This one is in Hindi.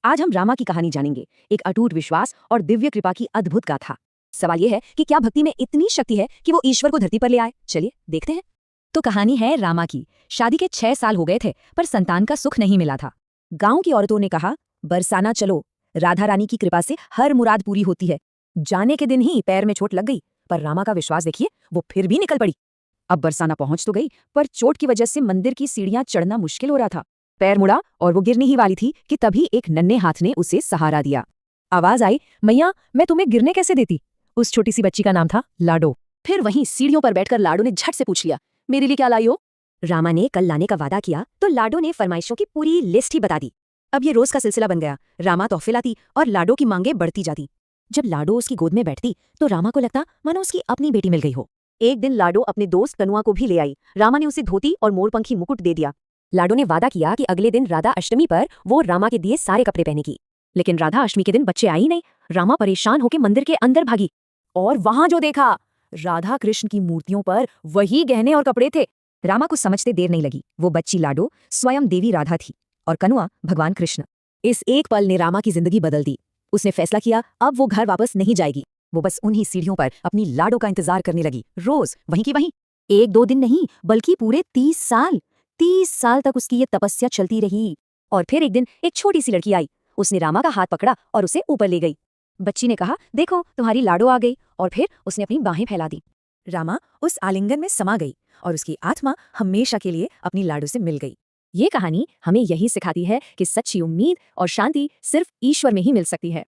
आज हम रामा की कहानी जानेंगे, एक अटूट विश्वास और दिव्य कृपा की अद्भुत गाथा। सवाल यह है कि क्या भक्ति में इतनी शक्ति है कि वो ईश्वर को धरती पर ले आए? चलिए देखते हैं। तो कहानी है रामा की। शादी के 6 साल हो गए थे, पर संतान का सुख नहीं मिला था। गांव की औरतों ने कहा, बरसाना चलो, राधा रानी की कृपा से हर मुराद पूरी होती है। जाने के दिन ही पैर में चोट लग गई, पर रामा का विश्वास देखिए, वो फिर भी निकल पड़ी। अब बरसाना पहुंच तो गई, पर चोट की वजह से मंदिर की सीढ़ियां चढ़ना मुश्किल हो रहा था। पैर मुड़ा और वो गिरने ही वाली थी कि तभी एक नन्हे हाथ ने उसे सहारा दिया। आवाज आई, मैया मैं तुम्हें गिरने कैसे देती। उस छोटी सी बच्ची का नाम था लाडो। फिर वहीं सीढ़ियों पर बैठकर लाडो ने झट से पूछ लिया, मेरे लिए क्या लाई हो? रामा ने कल लाने का वादा किया तो लाडो ने फरमाइशों की पूरी लिस्ट ही बता दी। अब ये रोज का सिलसिला बन गया। रामा तोहफे लाती और लाडो की मांगे बढ़ती जाती। जब लाडो उसकी गोद में बैठती तो रामा को लगता मानो उसकी अपनी बेटी मिल गई हो। एक दिन लाडो अपने दोस्त कनुआ को भी ले आई। रामा ने उसे धोती और मोरपंखी मुकुट दे दिया। लाडो ने वादा किया कि अगले दिन राधा अष्टमी पर वो रामा के दिए सारे कपड़े पहनेगी। लेकिन राधा अष्टमी के दिन बच्चे आई नहीं। रामा परेशान होकर मंदिर के अंदर भागी और वहां जो देखा, राधा कृष्ण की मूर्तियों पर वही गहने और कपड़े थे। रामा को समझते देर नहीं लगी। वो बच्ची लाडो स्वयं देवी राधा थी और कनुआ भगवान कृष्ण। इस एक पल ने रामा की जिंदगी बदल दी। उसने फैसला किया, अब वो घर वापस नहीं जाएगी। वो बस उन्हीं सीढ़ियों पर अपनी लाडो का इंतजार करने लगी, रोज वहीं की वहीं। 1-2 दिन नहीं, बल्कि पूरे 30 साल तक उसकी ये तपस्या चलती रही। और फिर एक दिन एक छोटी सी लड़की आई। उसने रामा का हाथ पकड़ा और उसे ऊपर ले गई। बच्ची ने कहा, देखो तुम्हारी लाडो आ गई। और फिर उसने अपनी बाहें फैला दी। रामा उस आलिंगन में समा गई और उसकी आत्मा हमेशा के लिए अपनी लाडो से मिल गई। ये कहानी हमें यही सिखाती है कि सच्ची उम्मीद और शांति सिर्फ ईश्वर में ही मिल सकती है।